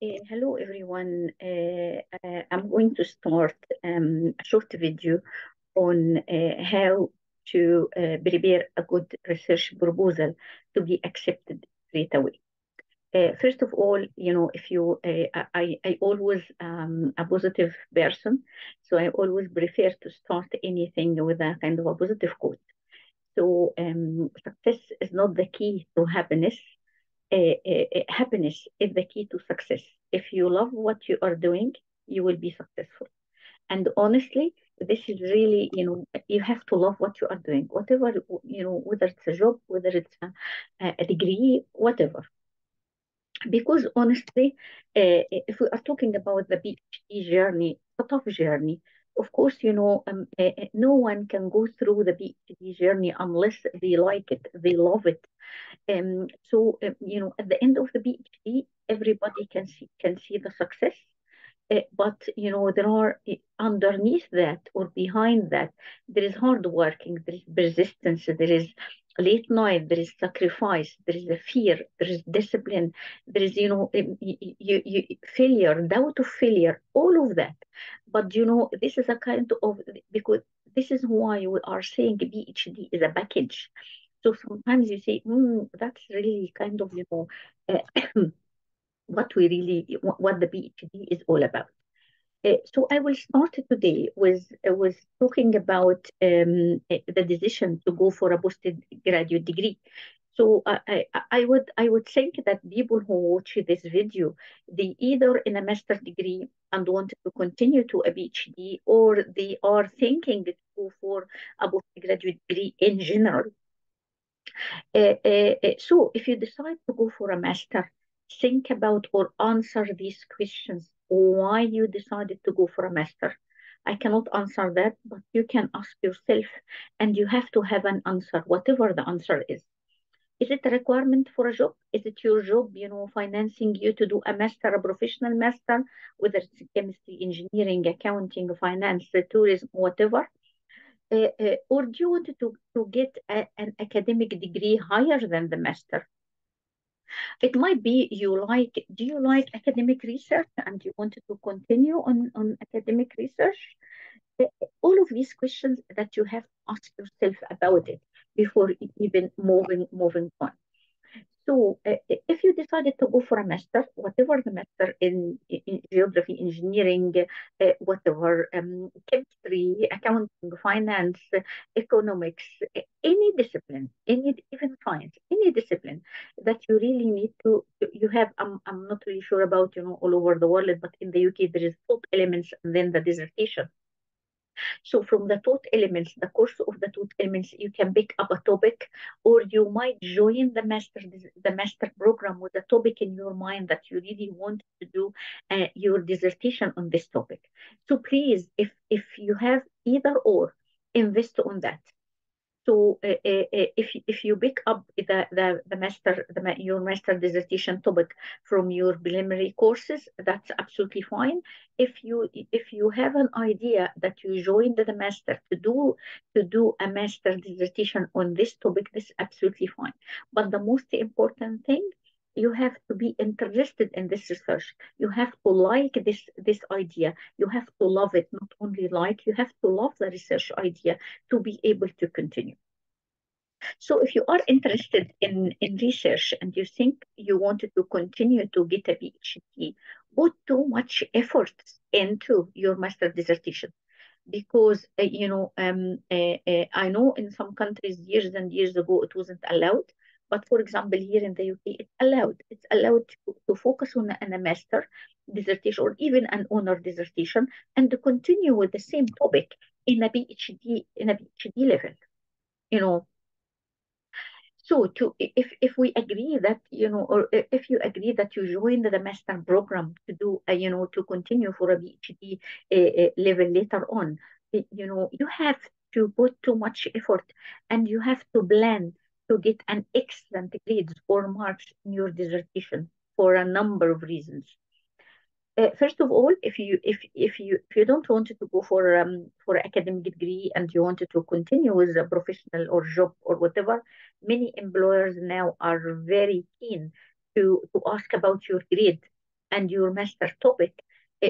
Hello, everyone. I'm going to start a short video on how to prepare a good research proposal to be accepted straight away. First of all, if you, I always a positive person, so I always prefer to start anything with a kind of a positive quote. So success is not the key to happiness. Happiness is the key to success. If you love what you are doing, you will be successful. And honestly, this is really, you have to love what you are doing, whatever, whether it's a job, whether it's a degree, whatever. Because honestly, if we are talking about the PhD journey, it's a tough journey. Of course, no one can go through the PhD journey unless they like it, they love it. At the end of the PhD, everybody can see the success. But there are underneath that or behind that, there is hard working, there is persistence, there is late night, there is sacrifice, there is a fear, there is discipline, there is failure, doubt of failure, all of that. But this is a kind of, because this is why we are saying PhD is a package. So sometimes you say, that's really kind of, what we really, what the PhD is all about. So I will start today with talking about the decision to go for a postgraduate degree. So I would think that people who watch this video, they either in a master's degree and want to continue to a PhD, or they are thinking to go for a postgraduate degree in general. So if you decide to go for a master, think about or answer these questions. Why you decided to go for a master? I cannot answer that, but you can ask yourself, and you have to have an answer, whatever the answer is. Is it a requirement for a job? Is it your job, financing you to do a master, a professional master, whether it's chemistry, engineering, accounting, finance, tourism, whatever? Or do you want to get an academic degree higher than the master? It might be do you like academic research and you wanted to continue on academic research? Uh, All of these questions that you have to ask yourself about it before even moving on. So, if you decided to go for a master, whatever the master in geography, engineering, whatever, chemistry, accounting, finance, economics, any discipline, any even science, any discipline that you really need you have. I'm not really sure about all over the world, but in the UK there is thought elements and then the dissertation. So from the taught elements, the course of the taught elements, you can pick up a topic, or you might join the master program with a topic in your mind that you really want to do your dissertation on this topic. So please, if you have either or, invest on that. So if you pick up your master dissertation topic from your preliminary courses, that's absolutely fine. If you have an idea that you joined the master to do a master dissertation on this topic, this is absolutely fine. But the most important thing, you have to be interested in this research. You have to like this idea. You have to love it, not only like, you have to love the research idea to be able to continue. So if you are interested in research and you think you wanted to continue to get a PhD, put too much effort into your master dissertation, because I know in some countries years and years ago it wasn't allowed, but for example here in the UK it's allowed. It's allowed to focus on a master dissertation or even an honor dissertation and to continue with the same topic in a PhD level. You know, so if we agree that or if you agree that you join the master program to do to continue for a PhD level later on, you have to put too much effort, and you have to plan to get an excellent grades or marks in your dissertation for a number of reasons. First of all, if you don't want to go for academic degree and you wanted to continue with a professional or job or whatever, many employers now are very keen to ask about your grade. and your master topic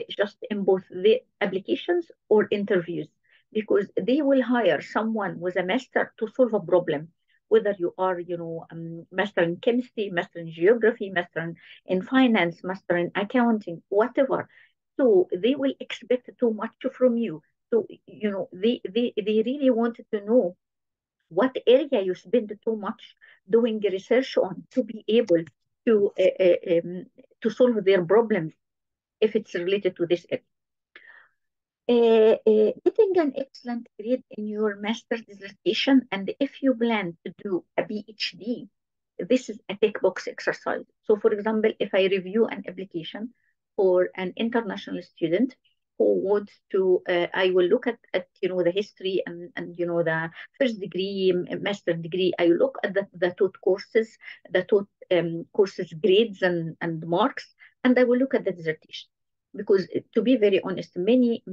just in both the applications or interviews, because they will hire someone with a master to solve a problem, whether you are, master in chemistry, master in geography, master in finance, master in accounting, whatever. So they will expect too much from you. So, they really wanted to know what area you spend too much doing research on to be able to uh, uh, um, to solve their problems if it's related to this area. Getting an excellent grade in your master's dissertation, and if you plan to do a PhD, this is a tick box exercise. So, for example, if I review an application for an international student who wants to, I will look at the history and the first degree, master degree. I look at the taught courses, the taught courses grades and marks, and I will look at the dissertation because, to be very honest, many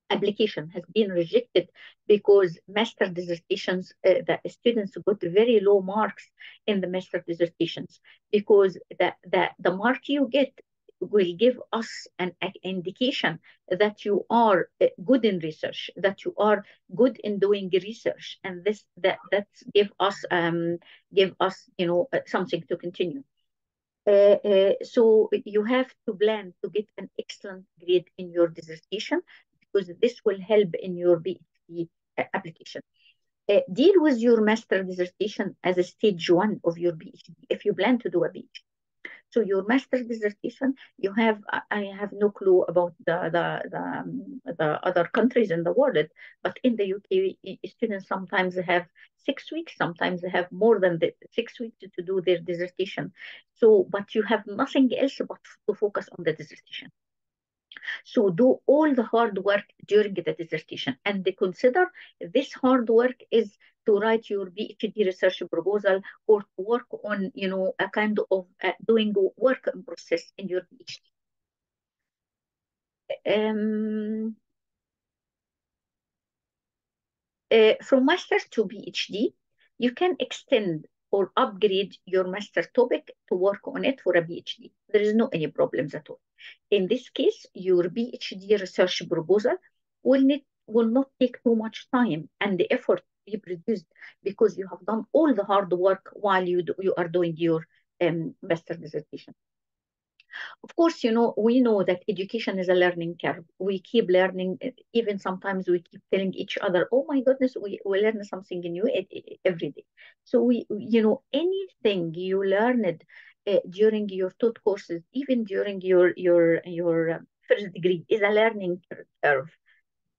application has been rejected because master dissertations, the students got very low marks in the master dissertations, because the mark you get will give us an indication that you are good in research, that you are good in doing research, and that's give us something to continue. So you have to plan to get an excellent grade in your dissertation, because this will help in your PhD application. Deal with your master dissertation as a stage one of your PhD if you plan to do a PhD. So your master's dissertation, I have no clue about the other countries in the world, but in the UK, students sometimes have 6 weeks, sometimes they have more than 6 weeks to do their dissertation. So, but you have nothing else but to focus on the dissertation. So do all the hard work during the dissertation, and they consider this hard work is to write your PhD research proposal or to work on, a kind of doing work in process in your PhD. Um, from master's to PhD, you can extend or upgrade your master topic to work on it for a PhD. There is no any problems at all. In this case, your PhD research proposal will not take too much time and the effort be produced, because you have done all the hard work while you are doing your master dissertation. Of course, we know that education is a learning curve. We keep learning. Even sometimes we keep telling each other, "Oh my goodness, we learn something new every day." So anything you learned during your taught courses, even during your first degree, is a learning curve,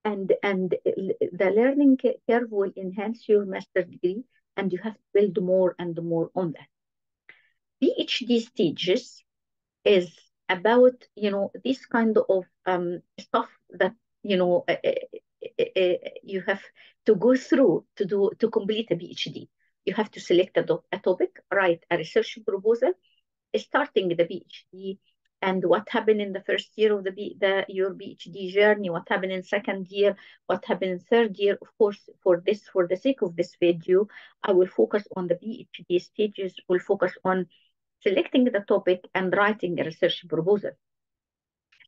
and the learning curve will enhance your master degree, and you have to build more and more on that. PhD stages is about this kind of stuff that you have to go through to complete a PhD. You have to select a topic, write a research proposal, starting the PhD, and what happened in the first year of your PhD journey, what happened in second year, what happened in third year. Of course, for the sake of this video, I will focus on the PhD stages. Will focus on selecting the topic and writing a research proposal.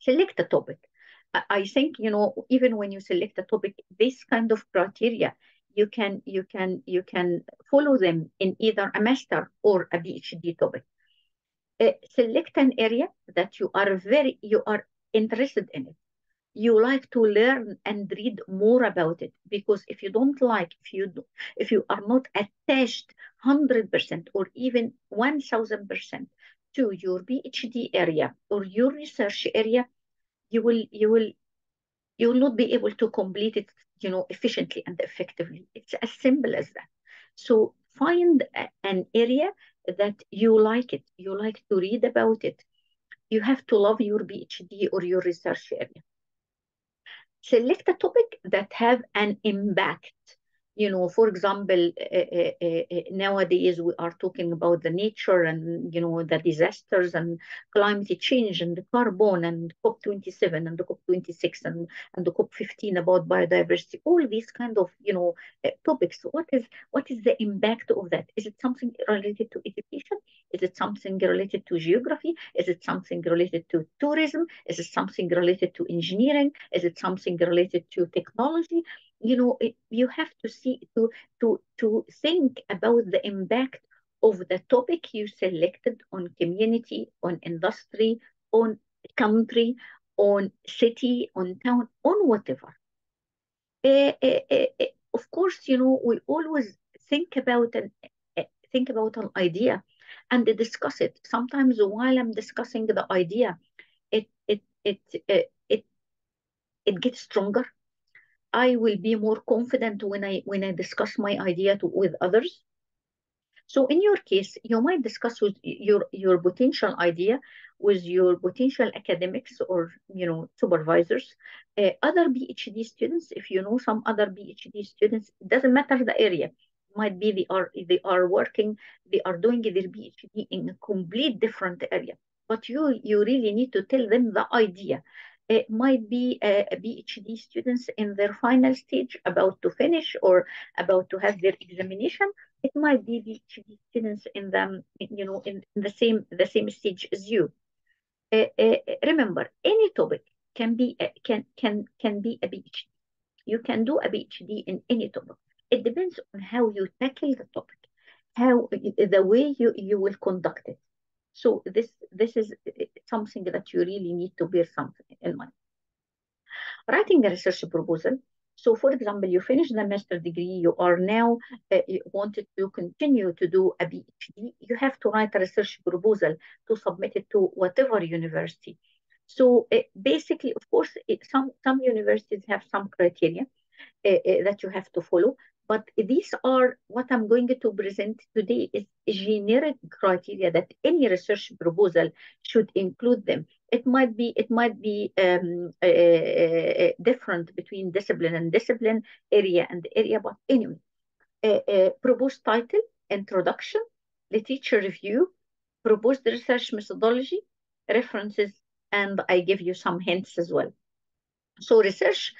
Select a topic. I think even when you select a topic, this kind of criteria you can follow them in either a master or a PhD topic. Select an area that you are interested in it. You like to learn and read more about it, because if you don't like, if you are not attached 100% or even 1000% to your PhD area or your research area, you will not be able to complete it efficiently and effectively. It's as simple as that. So find an area that you like to read about it. You have to love your PhD or your research area. Select a topic that have an impact. For example, nowadays we are talking about the nature and, the disasters and climate change and the carbon and COP27 and the COP26 and the COP15 about biodiversity, all these kind of, topics. What is the impact of that? Is it something related to education? Is it something related to geography? Is it something related to tourism? Is it something related to engineering? Is it something related to technology? You have to see to think about the impact of the topic you selected on community, on industry, on country, on city, on town, on whatever. Of course, we always think about an idea and discuss it. Sometimes while I'm discussing the idea, it it it it it gets stronger. I will be more confident when I discuss my idea with others. So in your case, you might discuss with your potential idea with your potential academics or supervisors, other PhD students. If you know some other PhD students, it doesn't matter the area. Might be they are working, they are doing their PhD in a complete different area. But you really need to tell them the idea. It might be a PhD students in their final stage, about to finish or about to have their examination. It might be PhD students in the same stage as you. Remember, any topic can be a PhD. You can do a PhD in any topic. It depends on how you tackle the topic, how the way you will conduct it. So this is something that you really need to bear something in mind. Writing a research proposal. So, for example, you finish the master degree, you are now you wanted to continue to do a PhD, you have to write a research proposal to submit it to whatever university. So, basically, of course, some universities have some criteria that you have to follow. But these are what I'm going to present today is generic criteria that any research proposal should include them. It might be different between discipline and discipline, area and area, but anyway, proposed title, introduction, literature review, proposed research methodology, references, and I give you some hints as well. So research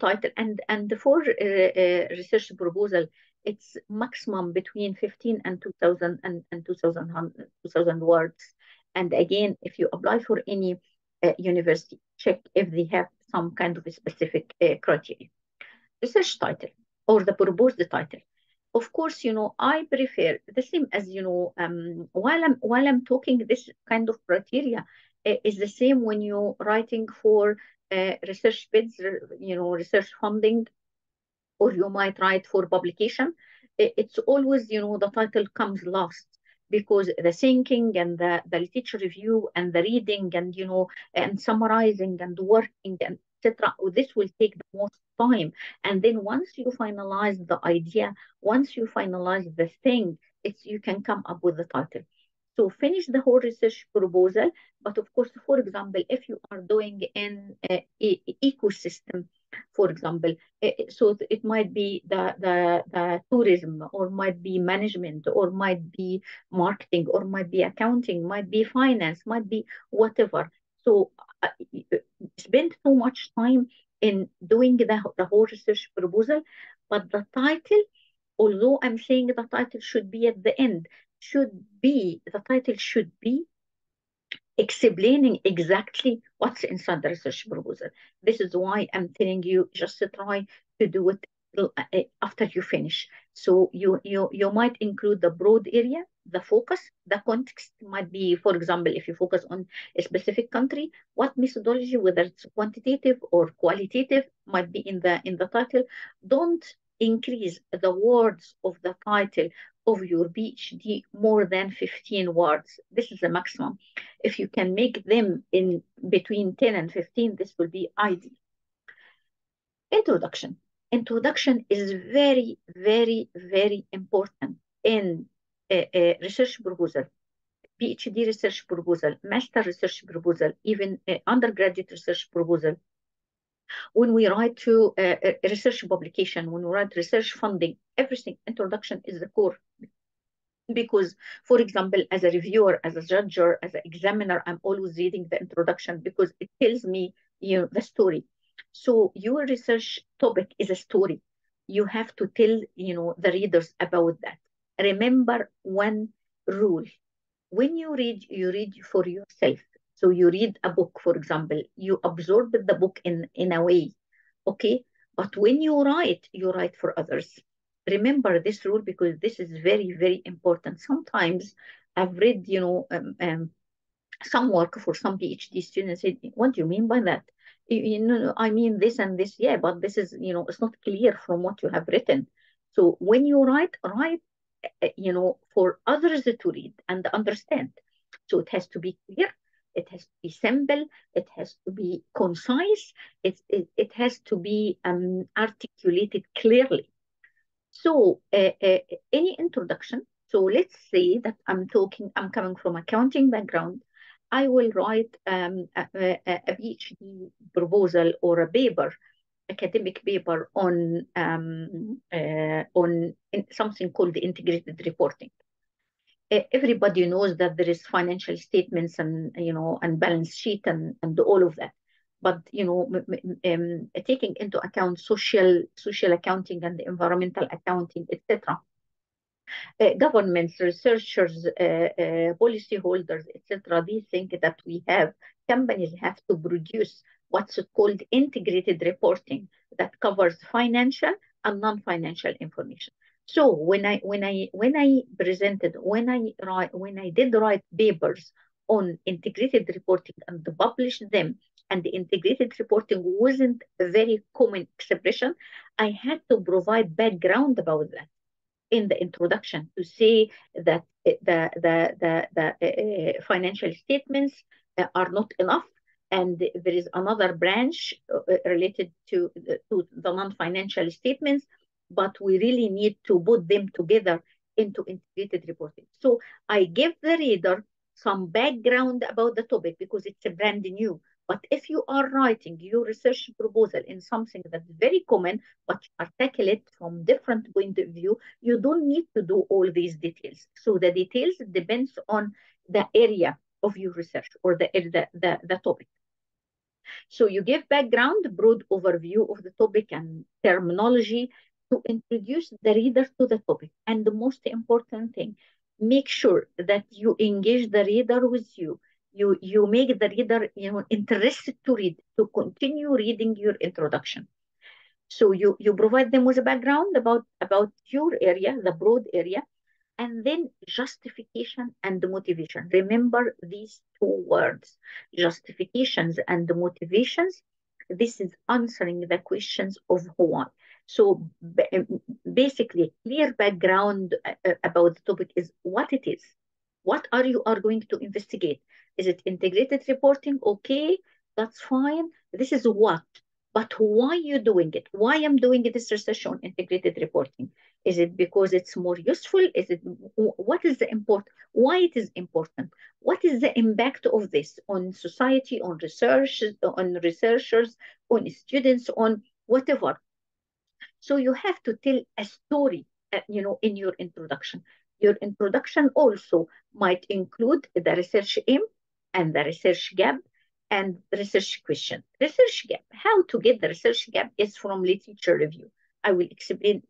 title and for research proposal, it's maximum between 15 and 2000 and 2000 words. And again, if you apply for any university, check if they have some kind of a specific criteria. Research title or the proposed title. Of course, I prefer the same as while I'm talking, this kind of criteria is the same when you're writing for research bids, research funding, or you might write for publication. It's always, the title comes last because the thinking and the literature review and the reading and, and summarizing and working and etc. This will take the most time. And then once you finalize the idea, once you finalize the thing, you can come up with the title. So finish the whole research proposal. But of course, for example, if you are doing an ecosystem, for example, so it might be the tourism, or might be management, or might be marketing, or might be accounting, might be finance, might be whatever. So spend too much time in doing the whole research proposal, but the title, although I'm saying the title should be at the end, the title should be explaining exactly what's inside the research proposal. This is why I'm telling you just to try to do it after you finish. So you might include the broad area, the focus, the context might be, for example, if you focus on a specific country, what methodology, whether it's quantitative or qualitative, might be in the title. Don't increase the words of the title of your PhD more than 15 words. This is the maximum. If you can make them in between 10 and 15, this will be ideal. Introduction. Introduction is very, very, very important in a research proposal, PhD research proposal, master research proposal, even undergraduate research proposal. When we write to a research publication, when we write research funding, everything, introduction is the core. Because, for example, as a reviewer, as a judger, as an examiner, I'm always reading the introduction because it tells me, the story. So your research topic is a story. You have to tell, the readers about that. Remember one rule: when you read for yourself. So you read a book, for example, you absorb the book in a way, okay? But when you write for others. Remember this rule because this is very, very important. Sometimes I've read, some work for some PhD students said, what do you mean by that? I mean this and this, yeah, but this is, it's not clear from what you have written. So when you write, for others to read and understand. So it has to be clear, it has to be simple, it has to be concise, it has to be articulated clearly. So any introduction. So let's say that I'm coming from accounting background. I will write a PhD proposal or a paper, academic paper on something called the integrated reporting. Everybody knows that there is financial statements and and balance sheet and all of that, but taking into account social accounting and environmental accounting, etc. Governments, researchers, policyholders, etc. They think that companies have to produce what's called integrated reporting that covers financial and non-financial information. So when I did write papers on integrated reporting and published them, and the integrated reporting wasn't a very common expression, I had to provide background about that in the introduction to say that the financial statements are not enough, and there is another branch related to the non-financial statements, but we really need to put them together into integrated reporting. So I give the reader some background about the topic because it's a brand new. But if you are writing your research proposal in something that's very common, but you are tackle it from different point of view, you don't need to do all these details. So the details depends on the area of your research or the topic. So you give background, broad overview of the topic and terminology to introduce the reader to the topic. And the most important thing, make sure that you engage the reader with you. You make the reader interested to read, to continue reading your introduction. So you provide them with a background about your area, the broad area, and then justification and motivation. Remember these two words, justifications and motivations. This is answering the questions of why. So basically, clear background about the topic is what it is. What are going to investigate? Is it integrated reporting? Okay, that's fine. This is what. But why you doing it? Why I'm doing this research on integrated reporting? Is it because it's more useful? Is it what is the important? Why it is important? What is the impact of this on society, on research, on researchers, on students, on whatever? So you have to tell a story, in your introduction. Your introduction also might include the research aim and the research gap and research question. Research gap, how to get the research gap is from literature review. I will explain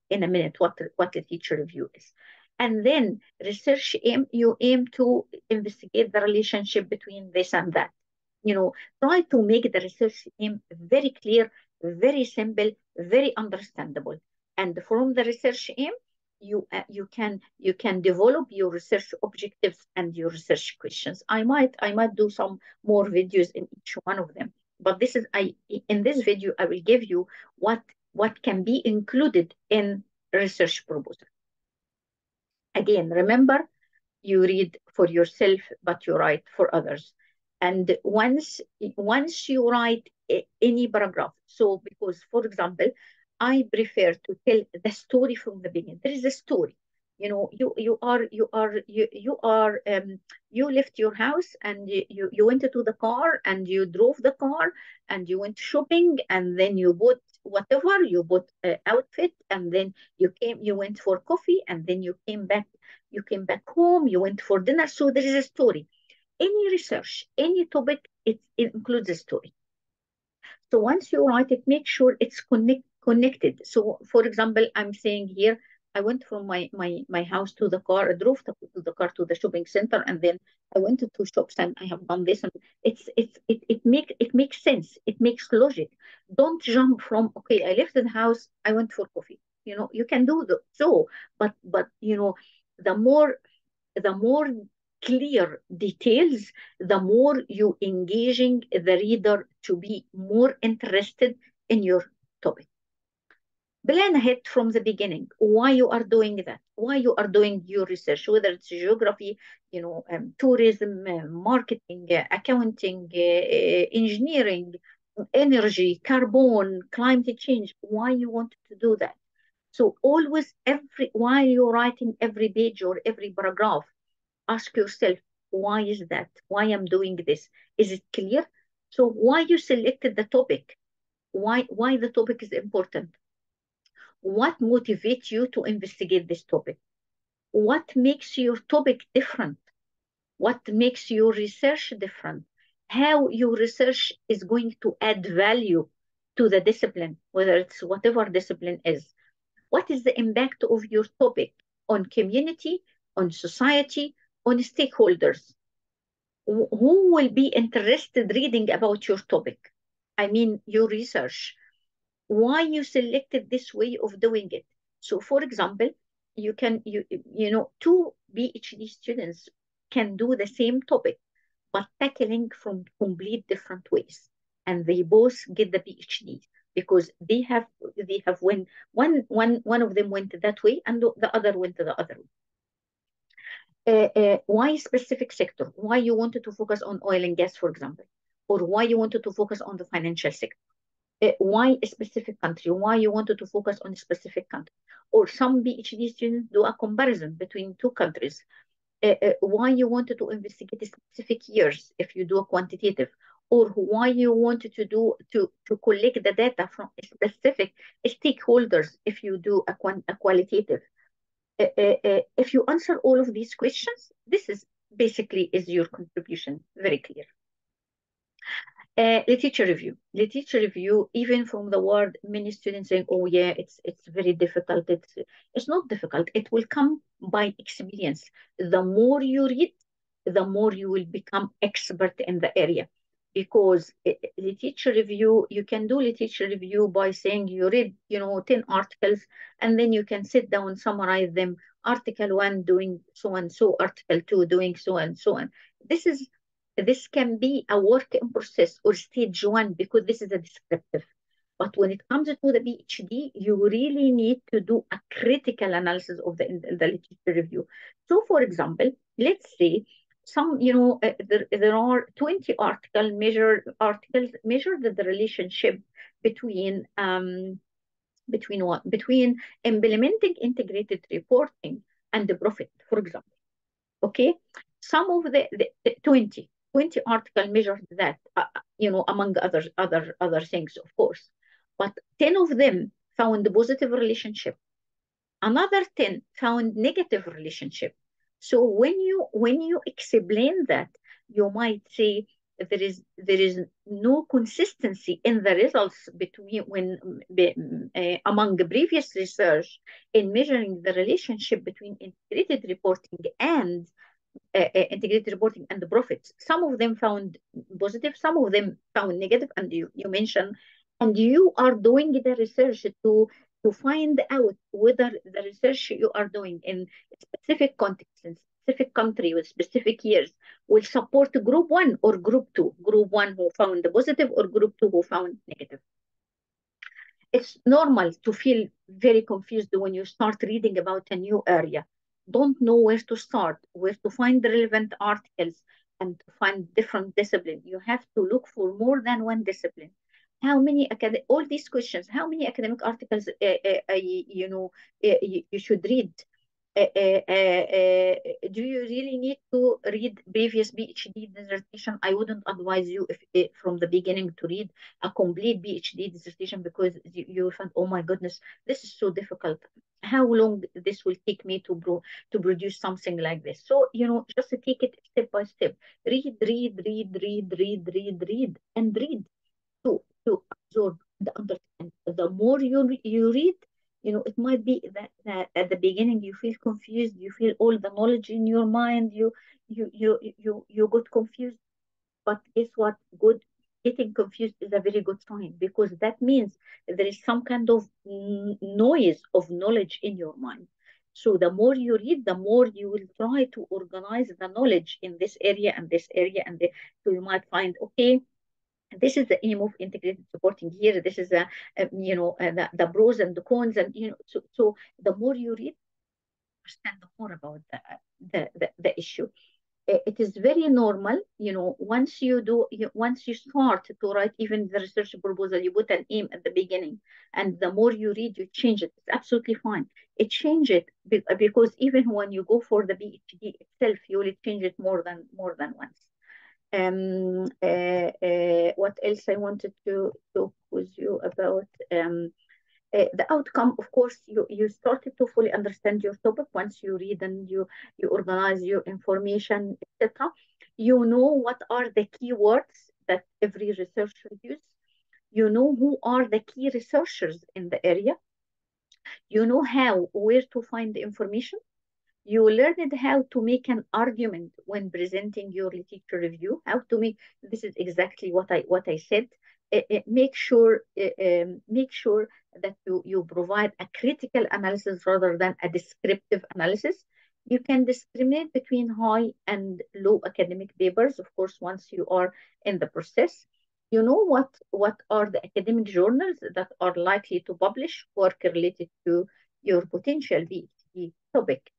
in a minute what literature review is. And then research aim, you aim to investigate the relationship between this and that. Try to make the research aim very clear, very simple, very understandable. And from the research aim, you can develop your research objectives and your research questions. I might do some more videos in each one of them. But in this video I will give you what can be included in research proposal. Again, remember, you read for yourself, but you write for others. And once you write any paragraph, so because, for example, I prefer to tell the story from the beginning. There is a story. You left your house and you went to the car and you drove the car and you went shopping and then you bought whatever you bought outfit and then you went for coffee and then you came back home, you went for dinner. So there is a story. Any research, any topic, it includes a story. So once you write it, make sure it's connected. So for example, I'm saying here, I went from my house to the car, I drove to the car to the shopping center, and then I went to two shops and I have done this. And it makes sense. It makes logic. Don't jump from, okay, I left the house, I went for coffee. You can do so, but the more clear details, the more you engaging the reader to be more interested in your topic. Plan ahead from the beginning why you are doing that, why you are doing your research, whether it's geography, tourism, marketing, accounting, engineering, energy, carbon, climate change, why you want to do that. So always, while you're writing every page or every paragraph, ask yourself, why is that? Why I'm doing this? Is it clear? So why you selected the topic? Why the topic is important? What motivates you to investigate this topic? What makes your topic different? What makes your research different? How your research is going to add value to the discipline, whether it's whatever discipline is. What is the impact of your topic on community, on society, on stakeholders? Who will be interested reading about your topic? I mean, your research. Why you selected this way of doing it? So, for example, two PhD students can do the same topic, but tackling from complete different ways, and they both get the PhD because they have when one of them went that way and the other went the other way. Why specific sector? Why you wanted to focus on oil and gas, for example, or why you wanted to focus on the financial sector? Why a specific country? Why you wanted to focus on a specific country? Or some PhD students do a comparison between two countries. Why you wanted to investigate specific years if you do a quantitative, or why you wanted to collect the data from specific stakeholders if you do a qualitative. If you answer all of these questions, this is basically is your contribution. Very clear. Literature review. Literature review, even from the word, many students saying, "Oh yeah, it's very difficult." It's not difficult. It will come by experience. The more you read, the more you will become expert in the area. Because literature review, you can do literature review by saying you read, 10 articles, and then you can sit down, summarize them. Article one doing so and so, article two doing so and so on. This can be a work in process or stage one because this is a descriptive. But when it comes to the PhD, you really need to do a critical analysis of the literature review. So, for example, let's say there are 20 articles measure the relationship between what? Between implementing integrated reporting and the profit, for example. Okay, some of the 20 article measured that, among other things, of course, but 10 of them found a positive relationship. Another 10 found negative relationship. So when you explain that, you might say there is no consistency in the results between among the previous research in measuring the relationship between integrated reporting and integrated reporting and the profits. Some of them found positive, some of them found negative, and you mentioned, and you are doing the research to find out whether the research you are doing in specific context, in specific country with specific years will support group one or group two, group one who found the positive or group two who found negative. It's normal to feel very confused when you start reading about a new area. Don't know where to start, where to find the relevant articles, and to find different discipline. You have to look for more than one discipline. All these questions, how many academic articles you should read? Do you really need to read previous PhD dissertation? I wouldn't advise you if from the beginning to read a complete PhD dissertation because you find, oh my goodness, this is so difficult. How long this will take me to produce something like this? So, just take it step by step. Read, and read to absorb and understand. The more you read, it might be that at the beginning you feel confused, you feel all the knowledge in your mind, you got confused. But guess what? Good Getting confused is a very good sign because that means there is some kind of noise of knowledge in your mind. So the more you read, the more you will try to organize the knowledge in this area and this area, so you might find, okay, this is the aim of integrated supporting here. This is the pros and the cons, and so the more you read, understand more about the issue. It is very normal, once you start to write even the research proposal, you put an aim at the beginning, and the more you read, you change it. It's absolutely fine. It change it because even when you go for the PhD itself, you will change it more than once. What else I wanted to talk with you about? The outcome, of course, you started to fully understand your topic once you read and you organize your information, etc. You know what are the keywords that every researcher uses. You know who are the key researchers in the area. You know where to find the information. You learned how to make an argument when presenting your literature review. How to make This is exactly what I said. Make sure that you provide a critical analysis rather than a descriptive analysis. You can discriminate between high and low academic papers, of course, once you are in the process. You know what are the academic journals that are likely to publish work related to your potential PhD topic.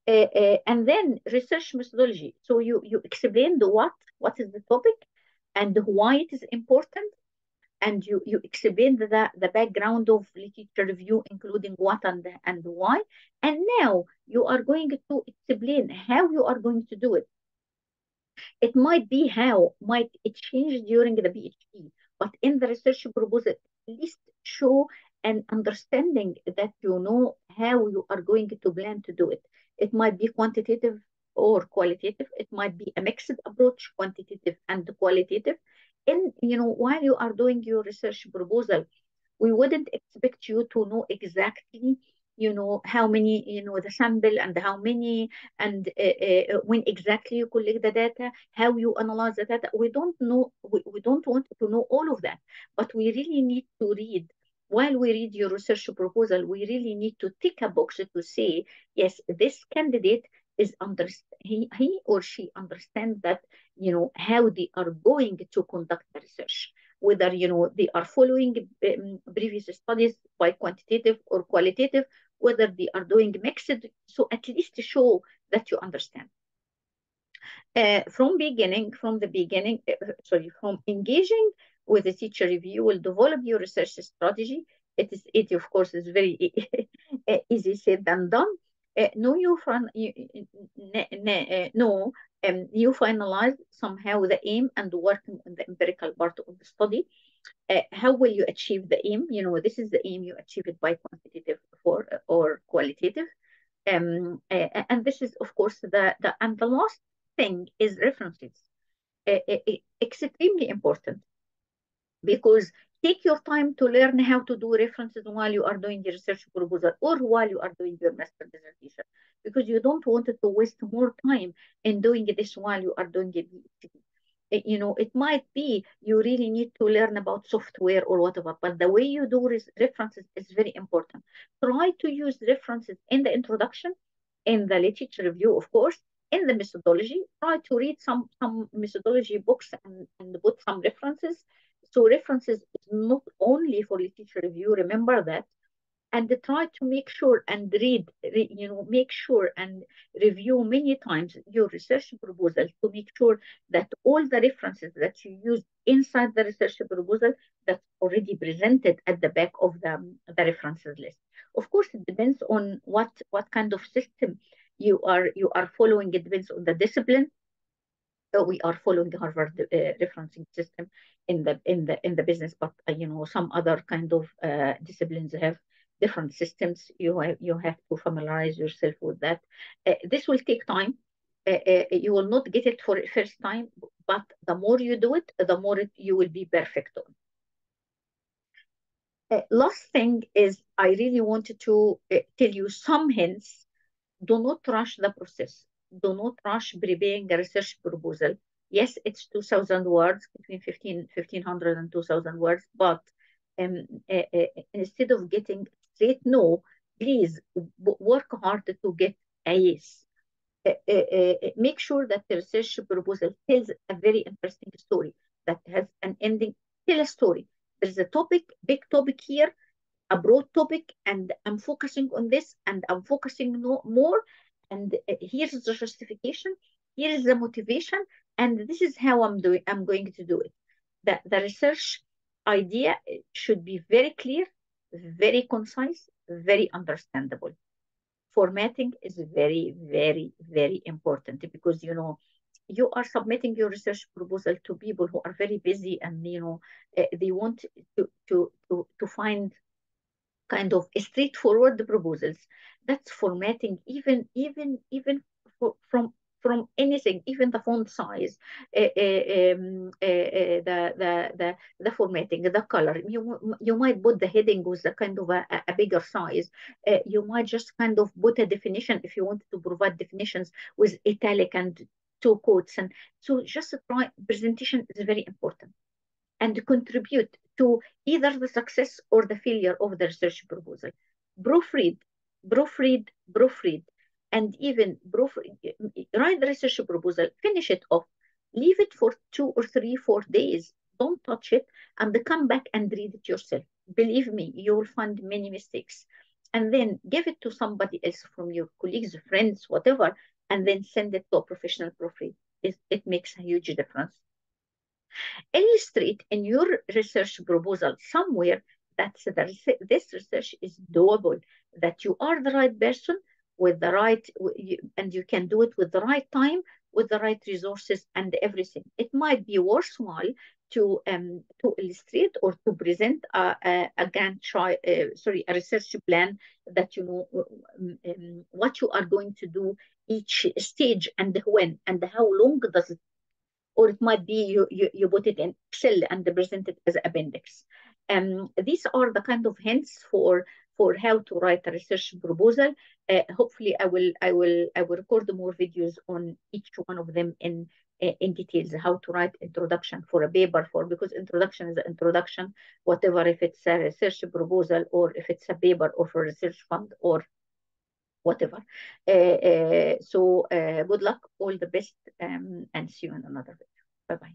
And then research methodology. So you explain what is the topic and why it is important, and you explain the background of literature review, including what and why. And now you are going to explain how you are going to do it. It might be how might it change during the PhD, but in the research proposal, at least show an understanding that you know how you are going to plan to do it. It might be quantitative or qualitative. It might be a mixed approach, quantitative and qualitative. And while you are doing your research proposal, we wouldn't expect you to know exactly how many, the sample, and how many, and when exactly you collect the data, how you analyze the data. We don't know, we don't want to know all of that, but we really need to read. While we read your research proposal, we really need to tick a box to say, yes, this candidate is he or she understands that, how they are going to conduct the research, whether they are following previous studies by quantitative or qualitative, whether they are doing mixed. So at least show that you understand. From engaging with the teacher review, you will develop your research strategy. It of course is very easy said than done. No, you finalize somehow the aim and working on the empirical part of the study. How will you achieve the aim? This is the aim. You achieve it by quantitative or qualitative. And this is, of course, the last thing is references. Extremely important, because take your time to learn how to do references while you are doing the research proposal or while you are doing your master dissertation, because you don't want to waste more time in doing this while you are doing a PhD. It might be you really need to learn about software or whatever, but the way you do references is very important. Try to use references in the introduction, in the literature review, of course, in the methodology. Try to read some methodology books and put some references. So references is not only for literature review, remember that, and try to make sure and make sure and review many times your research proposal to make sure that all the references that you use inside the research proposal that's already presented at the back of the references list. Of course, it depends on what kind of system you are following. It depends on the discipline. We are following the Harvard referencing system in the business, but some other kind of disciplines have different systems. You have to familiarize yourself with that. This will take time. You will not get it for first time, but the more you do it, the more you will be perfect on. Last thing is, I really wanted to tell you some hints. Do not rush the process. Do not rush preparing a research proposal. Yes, it's 2,000 words, between 1,500 and 2,000 words, but instead of getting straight no, please work hard to get a yes. Make sure that the research proposal tells a very interesting story that has an ending. Tell a story. There's a topic, big topic here, a broad topic, and I'm focusing on this, and I'm focusing no more. And here's the justification, here is the motivation, and this is how I'm going to do it. The research idea should be very clear, very concise, very understandable. Formatting is very, very, very important, because you are submitting your research proposal to people who are very busy, and they want to find kind of straightforward proposals. That's formatting, even from anything, even the font size, the formatting, the color. You might put the heading with a kind of a bigger size. You might just kind of put a definition if you want to provide definitions with italic and two quotes. And so just try. Presentation is very important and contribute to either the success or the failure of the research proposal. Proofread, proofread, and even write the research proposal, finish it off, leave it for 2 or 3, 4 days. Don't touch it, and come back and read it yourself. Believe me, you will find many mistakes. And then give it to somebody else from your colleagues, friends, whatever, and then send it to a professional proofread. It makes a huge difference. Illustrate in your research proposal somewhere that this research is doable, that you are the right person with the right, and you can do it with the right time, with the right resources and everything. It might be worthwhile to illustrate or to present a a research plan, that what you are going to do each stage, and when and how long does it, or it might be you put it in Excel and present it as appendix. These are the kind of hints for how to write a research proposal. Hopefully, I will record more videos on each one of them in details. How to write introduction for a paper, because introduction is an introduction, whatever, if it's a research proposal or if it's a paper or for research fund or whatever. So good luck, all the best, and see you in another video. Bye bye.